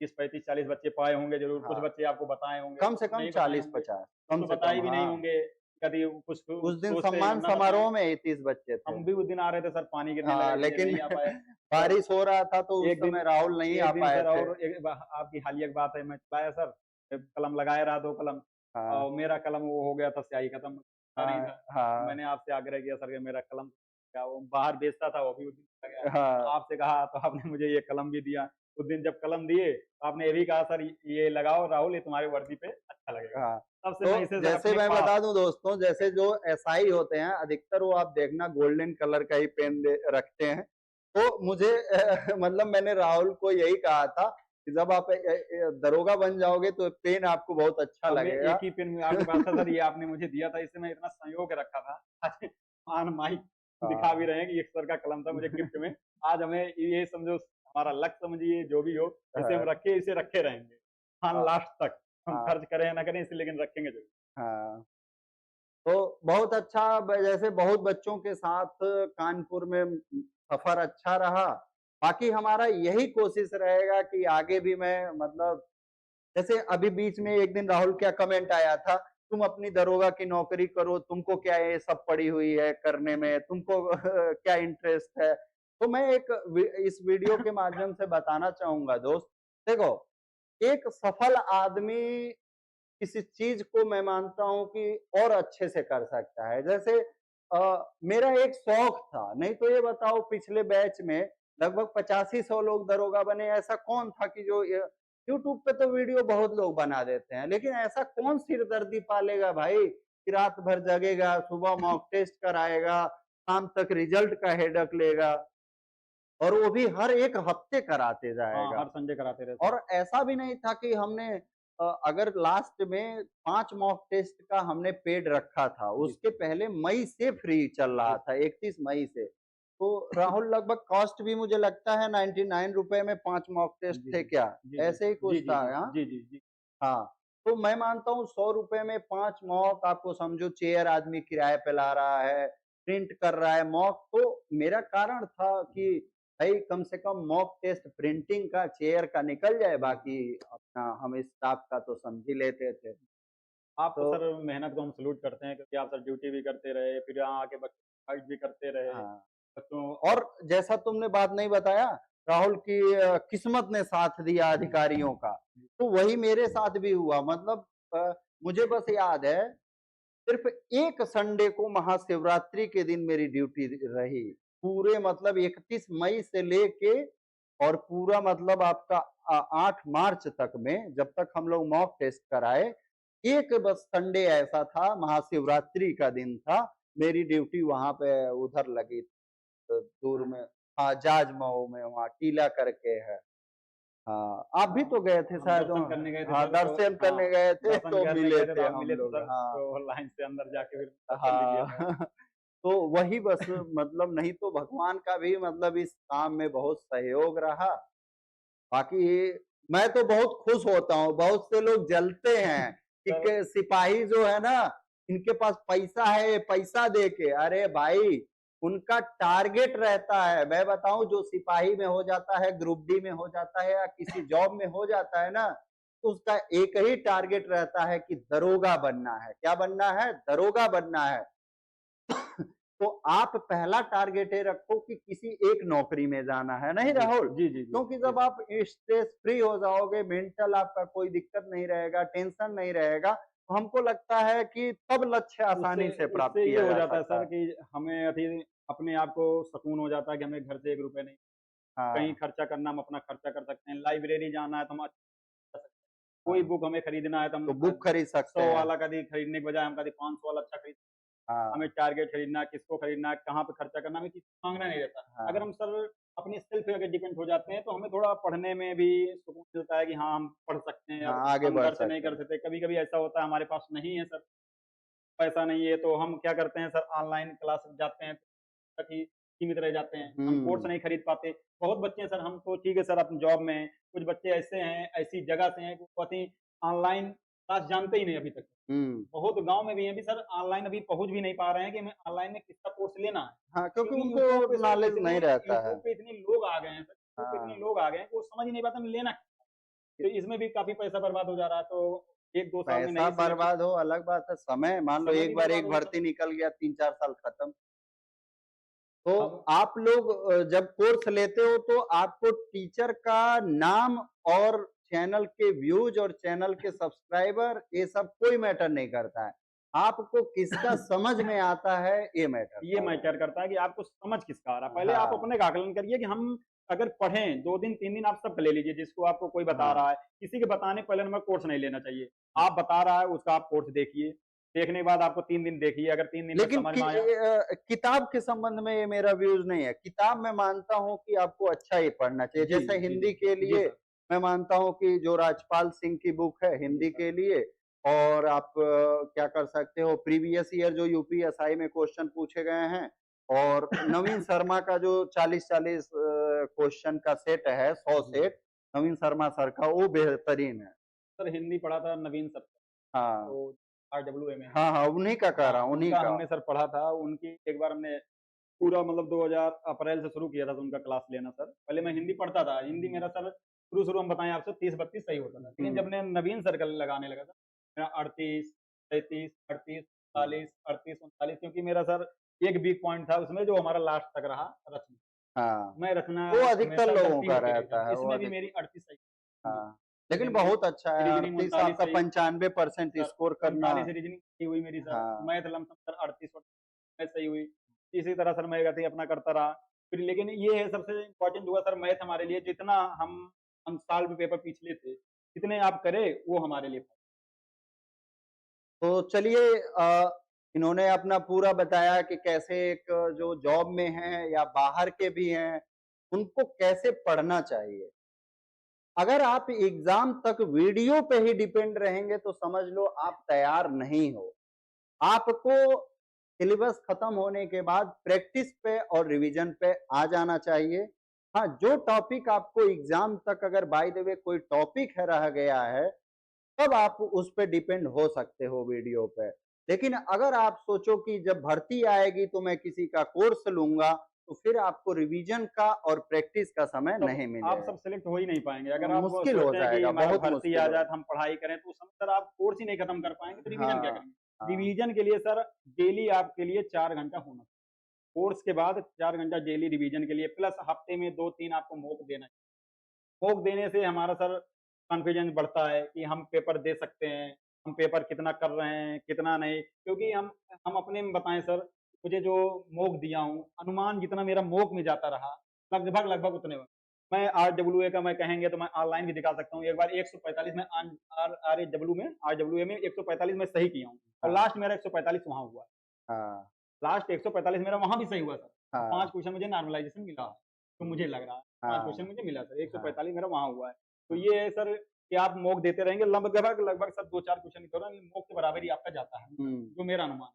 30-35-40 बच्चे पाए होंगे ज़रूर, कुछ हाँ, बच्चे आपको बताए होंगे, कम से कुछ कम नहीं बताए होंगे, 40-50 कुछ कम तो से बताए कम भी नहीं हाँ। होंगे, कभी कुछ उस दिन सोचते हैं सम्मान ना बताएँ। समारोह में ही 30 बच्चे थे। हम भी उस दिन आ रहे थे सर, पानी गिरने लगा हाँ, इसलिए लेकिन नहीं आ पाए। सर बारिश हो रहा था तो उस एक दिन समय राहुल नहीं आ एक दिन पाए सर, थे। और एक आपकी हालिया की बात है, मैं चलाया सर, कलम लगाया रहा 2 कलम, हाँ, और मेरा कलम वो हो गया था, स्याही खत्म नहीं हाँ, था। तो हाँ, मैंने आपसे आग्रह किया सर कि मेरा कलम क्या, वो बाहर बेचता था, वो भी उस दिन चला गया। हाँ, आपसे कहा तो आपने मुझे ये कलम भी दिया। उस दिन जब कलम दिए तो आपने ये भी कहा सर ये लगाओ राहुल, ये तुम्हारी वर्दी पे अच्छा लगेगा। हाँ। तब से मैं तो इसे सर जैसे अपने मैं पास। बता दूं दोस्तों, जैसे जो एसआई होते हैं अधिकतर वो आप देखना गोल्डन कलर का ही पेन रखते हैं। तो मुझे मतलब मैंने राहुल को यही कहा था कि जब आप दरोगा बन जाओगे तो पेन आपको बहुत अच्छा अब मैं लगेगा। एक ही पेन में आपके पास था सर, ये आपने मुझे दिया था, इसे मैं इतना संजो के रखा था। आज ऑन माइक दिखा भी हाँ। रहे हैं कि एक सर का कलम था मुझे गिफ्ट में। आज हमें ये समझो हमारा लक्ष्य समझिए जो भी हो, इसे हम हाँ, रखे, इसे रखे रहेंगे। हाँ, हाँ, लास्ट तक हम हाँ, खर्च करें या ना करें इसे, लेकिन रखेंगे ज़रूर। हाँ। तो बहुत अच्छा जैसे बहुत बच्चों के साथ कानपुर में सफर अच्छा रहा। बाकी हमारा यही कोशिश रहेगा कि आगे भी मैं मतलब जैसे अभी बीच में एक दिन राहुल क्या कमेंट आया था, तुम अपनी दरोगा की नौकरी करो, तुमको क्या ये सब पड़ी हुई है करने में, तुमको क्या इंटरेस्ट है? तो मैं एक इस वीडियो के माध्यम से बताना चाहूंगा दोस्त, देखो एक सफल आदमी किसी चीज को मैं मानता हूं कि और अच्छे से कर सकता है। जैसे मेरा एक शौक था, नहीं तो ये बताओ पिछले बैच में लगभग 85-100 लोग दरोगा बने। ऐसा कौन था कि जो यूट्यूब पे तो वीडियो बहुत लोग बना देते हैं, लेकिन ऐसा कौन सिरदर्दी पालेगा भाई कि रात भर जगेगा, सुबह मॉक टेस्ट कराएगा, शाम तक रिजल्ट का हेडक लेगा और वो भी हर एक हफ्ते कराते हाँ, जाएगा। हर संडे कराते रहते हैं। और ऐसा भी नहीं था कि हमने अगर लास्ट में 5 मॉक टेस्ट का हमने पेड रखा था, जी, उसके पहले मई से फ्री चल रहा जी, था, 31 मई से। तो राहुल लगभग कॉस्ट भी मुझे लगता है 99 रुपए में 5 मॉक टेस्ट जी, थे जी। क्या? जी, जी। ऐसे ही कुछ जी, जी, था, जी। हाँ? जी, जी, जी। हाँ, तो मैं मानता हूँ 100 रुपए में 5 मॉक आपको समझो चेयर आदमी किराए पे ला रहा है, प्रिंट कर रहा है मॉक। तो मेरा कारण था कि भाई कम से कम मॉक टेस्ट प्रिंटिंग का, चेयर का निकल जाए, जी। बाकी अपना हम स्टाफ का तो समझ ही लेते थे। आपको तो सर मेहनत को हम सैल्यूट करते हैं, क्योंकि आप सर ड्यूटी भी करते रहे, फिर यहाँ आके बच्चों की गाइड भी करते रहे। हाँ, बच्चों और जैसा तुमने बात नहीं बताया राहुल की किस्मत ने साथ दिया जी, अधिकारियों का, जी, तो वही मेरे साथ भी हुआ। मतलब मुझे बस याद है सिर्फ एक संडे को महाशिवरात्रि के दिन मेरी ड्यूटी रही। पूरे मतलब 31 मई से लेके और पूरा मतलब आपका 8 मार्च तक में जब तक हम लोग मॉक टेस्ट कराए, एक बस संडे ऐसा था महाशिवरात्रि का दिन था, मेरी ड्यूटी वहाँ पे उधर लगी दूर में, हाँ, जाज मऊ में वहाँ टीला करके है। हाँ, आप भी हाँ, तो गए थे हम शायद दर्शन वहाँ? करने गए थे हाँ, सर, तो दर्शन हाँ, करने गए थे दर्शन तो करने मिले गए थे तो थे आप हम मिले थे लोग, सर, हाँ। तो लाइन से अंदर जाके फिर दर्शन भी लिया था। हाँ, तो वही बस मतलब नहीं तो भगवान का भी मतलब इस काम में बहुत सहयोग रहा। बाकी मैं तो बहुत खुश होता हूँ, बहुत से लोग जलते हैं कि सर सिपाही जो है ना, इनके पास पैसा है, पैसा दे के, अरे भाई उनका टारगेट रहता है। मैं बताऊं जो सिपाही में हो जाता है, ग्रुप डी में हो जाता है या किसी जॉब में हो जाता है ना, तो उसका एक ही टारगेट रहता है कि दरोगा बनना है। क्या बनना है? दरोगा बनना है। तो आप पहला टारगेट ये रखो कि किसी एक नौकरी में जाना है, नहीं जी, राहुल? जी, जी, जी, क्योंकि जी जब सर। आप स्ट्रेस फ्री हो जाओगे, मेंटल आपका कोई दिक्कत नहीं रहेगा, टेंशन नहीं रहेगा, तो हमको लगता है कि तब लक्ष्य उससे आसानी से प्राप्त उससे ये किया हो जा जाता है सकता सर है। कि हमें अभी अपने आप को सुकून हो जाता है कि हमें घर से 1 रुपए नहीं, कहीं हाँ, खर्चा करना हम अपना खर्चा कर सकते हैं, लाइब्रेरी जाना है तो हम अच्छा कर सकते हैं, कोई हाँ, बुक हमें खरीदना है तो हम तो बुक खरीद सकते 100 हैं। वाला कभी खरीदने के बजाय हम कभी 500 वाला अच्छा खरीद, हमें हाँ, टारगेट खरीदना है, किसको खरीदना है, कहाँ पे खर्चा करना है, हमें किसी को माँगना नहीं रहता। अगर हाँ, हम सर अपनी स्किल पे अगर डिपेंड हो जाते हैं, तो हमें थोड़ा पढ़ने में भी सुकून मिलता है कि हाँ, हम पढ़ सकते हैं, अब हाँ, आगे हम बढ़ घर से नहीं सकते कर हैं। सकते। कभी-कभी ऐसा होता है हमारे पास नहीं है सर, पैसा नहीं है, तो हम क्या करते हैं सर, ऑनलाइन क्लास जाते हैं, तक ही सीमित रह जाते हैं। हम कोर्स हुँ, नहीं खरीद पाते। बहुत बच्चे हैं सर, हम तो ठीक है सर अपनी जॉब में हैं, कुछ बच्चे ऐसे हैं, ऐसी जगह से हैं कि वो कहीं ऑनलाइन क्लास जानते ही नहीं अभी तक। हुँ। बहुत गाँव में भी हैं अभी सर, ऑनलाइन अभी पहुँच भी नहीं पा रहे हैं कि हमें ऑनलाइन में किसका कोर्स लेना है। हाँ, क्योंकि क्योंकि यूट्यूब पे उनको सर नॉलेज इतने नहीं रहता है। यूट्यूब पे इतने लोग आ गए हैं सर, यूट्यूब पे इतने हाँ। लोग आ गए हैं कि वो समझ ही नहीं पाते हमें लेना क्या है। तो इसमें भी काफ़ी पैसा बर्बाद हो जा रहा है, तो 1-2 साल में पैसा नहीं सिलेक्शन, बर्बाद हो अलग बात है, समय मान लो समय एक भी बार बर्बाद एक हो जाता है भर्ती सर। निकल गया 3-4 साल खत्म। तो अब आप लोग जब कोर्स लेते हो तो आपको टीचर का नाम और चैनल के व्यूज और चैनल के सब्सक्राइबर ये सब कोई मैटर नहीं करता है। आपको किसका समझ में आता है ये मैटर ये करता मैटर करता है कि आपको समझ किसका आ रहा है। है। पहले आप हाँ, अपने का आकलन करिए कि हम अगर पढ़ें 2 दिन 3 दिन आप सबका ले लीजिए, जिसको आपको कोई बता हाँ। रहा है। किसी के बताने पहले नंबर कोर्स नहीं लेना चाहिए। आप बता रहा है उसका आप कोर्स देखिए, देखने के बाद आपको 3 दिन देखिए, अगर 3 दिन में लेकिन समझ में आया। किताब के संबंध में ये मेरा व्यूज नहीं है। किताब मैं मानता हूँ कि आपको अच्छा ही पढ़ना चाहिए। जी, जैसे जी, जी। हिंदी के जी लिए सर। मैं मानता हूँ कि जो राजपाल सिंह की बुक है हिंदी के लिए, और आप क्या कर सकते हो, प्रीवियस ईयर जो यूपीएसआई में क्वेश्चन पूछे गए हैं, और नवीन शर्मा का जो 40-40 क्वेश्चन का सेट है, 100 जी। सेट, नवीन शर्मा सर का, वो बेहतरीन है। सर हिंदी पढ़ा था नवीन सर, हाँ। तो आरडब्ल्यूए में हैं। हाँ, हाँ, उन्हीं का कह हाँ, रहा हूँ, उन्हीं उनका का। हमने सर पढ़ा था, उनकी एक बार हमने पूरा मतलब 2000 अप्रैल से शुरू किया था, तो उनका क्लास लेना सर। पहले मैं हिंदी पढ़ता था, हिंदी मेरा सर शुरू-शुरू में बताएँ आपसे 30-32 सही होता था। लेकिन हुँ, जब मैं नवीन सर का लगाने लगा था, मेरा 38, 33, 38, 39, 38, 39, क्योंकि मेरा सर एक वीक पॉइंट था उसमें जो हमारा लास्ट तक रहा रचना। हाँ। मैं रचना वो अधिकतर हमेशा लोगों गलती का होती रही रहता थी। है, वो इसमें भी अधिक मेरी 38 सही हिंदी में। हाँ, लेकिन रीज़निंग बहुत अच्छा है, रीज़निंग 38 39 आपका सही 95% सर, स्कोर करना। 39 रीज़निंग सही हुई मेरी सर, हाँ, मैथ लमसम सर 38 में सही हुई। इसी तरह सर मैं गति अपना करता रहा। फिर लेकिन ये है सबसे इम्पोर्टेंट हुआ सर मैथ हमारे लिए, जितना हम साल में पेपर पिछले थे, जितने आप करें वो हमारे लिए तो चलिए, इन्होंने अपना पूरा बताया कि कैसे एक जो जॉब में हैं या बाहर के भी हैं, उनको कैसे पढ़ना चाहिए। अगर आप एग्ज़ाम तक वीडियो पे ही डिपेंड रहेंगे तो समझ लो आप तैयार नहीं हो। आपको सिलेबस खत्म होने के बाद प्रैक्टिस पे और रिवीजन पे आ जाना चाहिए। हाँ, जो टॉपिक आपको एग्ज़ाम तक अगर बाय द वे कोई टॉपिक है रह गया है, तब आप उस पे डिपेंड हो सकते हो वीडियो पे। लेकिन अगर आप सोचो कि जब भर्ती आएगी तो मैं किसी का कोर्स लूँगा, तो फिर आपको रिवीजन का और प्रैक्टिस का समय तब नहीं आप मिलेगा। सब सेलेक्ट हो ही नहीं पाएँगे। अगर आप मुश्किल हो सोचें कि जाएगा, हमारा बहुत भर्ती आ मुश्किल जाए हो। तो हम पढ़ाई करें, तो उस समय सर आप कोर्स ही नहीं खत्म कर पाएँगे, तो रिवीजन क्या हाँ, करेंगे? हाँ। रिवीजन के लिए सर डेली आपके लिए 4 घंटा होना चाहिए। कोर्स के बाद 4 घंटा डेली रिवीजन के लिए, प्लस हफ्ते में 2-3 आपको मॉक देना है। मॉक देने से हमारा सर कॉन्फिडेंस बढ़ता है कि हम पेपर दे सकते हैं, हम पेपर कितना कर रहे हैं, कितना नहीं। क्योंकि हम अपने में बताएँ सर, मुझे जो मॉक दिया हूँ, अनुमान जितना मेरा मॉक में जाता रहा, लगभग उतने में। मैं आरडब्ल्यूए का मैं कहेंगे तो मैं ऑनलाइन भी दिखा सकता हूँ। एक बार 145 में आरडब्ल्यूए में 145 मैं सही किया हूँ, और हाँ, लास्ट मेरा 145 वहाँ हुआ है। हाँ, लास्ट 145 मेरा वहाँ भी सही हुआ सर। और 5 हाँ, क्वेश्चन मुझे नॉर्मलाइज़ेशन मिला, तो मुझे लग रहा है। 5 क्वेश्चन हाँ, मुझे मिला सर, हाँ, 145 मेरा वहाँ हुआ है। तो हाँ, ये है सर कि आप मॉक देते रहेंगे, लगभग सर 2-4 क्वेश्चन ही थोड़ा मॉक के बराबर ही आपका जाता है, हुँ। जो मेरा अनुमान है।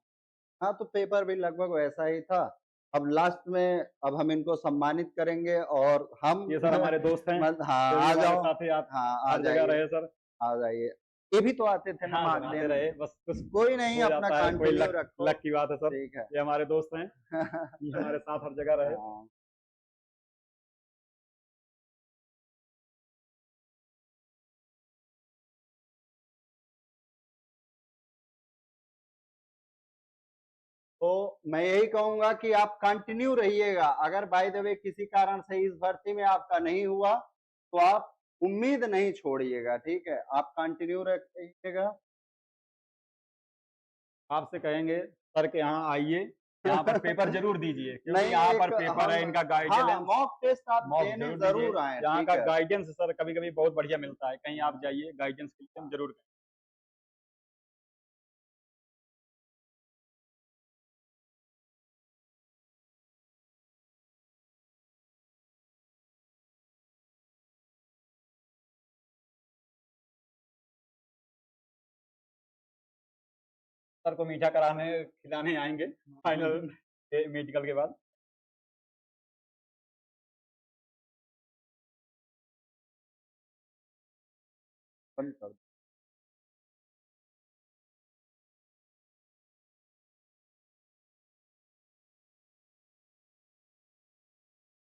हाँ, तो पेपर भी लगभग वैसा ही था। अब लास्ट में अब हम इनको सम्मानित करेंगे और हम ये सर हमारे दोस्त हैं, हाँ, ये भी आ हमारे जाओ। साथ ही आप हाँ, आ हर जगह जाइए, रहे सर। आ जाइए। ये भी तो आते थे ना हाँ सर, मार्क आते देने। रहे, बस कुछ कोई नहीं, हो अपना जाता है, कोई कंटिन्यू लक रखो। लक की बात है सर। ठीक है। ये हमारे दोस्त हैं, ये हमारे साथ हर जगह रहे। हाँ। तो मैं यही कहूँगा कि आप कंटिन्यू रहिएगा। अगर बाय द वे किसी कारण से इस भर्ती में आपका नहीं हुआ, तो आप उम्मीद नहीं छोड़िएगा, ठीक है? आप कंटिन्यू रखिएगा। आपसे कहेंगे सर के यहाँ आइए, यहाँ पर पेपर ज़रूर दीजिए, क्योंकि नहीं, यहाँ पर एक पेपर हम है, इनका हाँ, गाइडेंस मॉक टेस्ट आप मॉक देने ज़रूर दीजिए। ज़रूर आएँ, यहाँ ठीक का है? गाइडेंस सर कभी-कभी बहुत बढ़िया मिलता है, कहीं आप हाँ। जाइए गाइडेंस के लिए हम ज़रूर कहें। सर को मीठा कराने खिलाने आएँगे फाइनल मेडिकल के बाद। बंद कर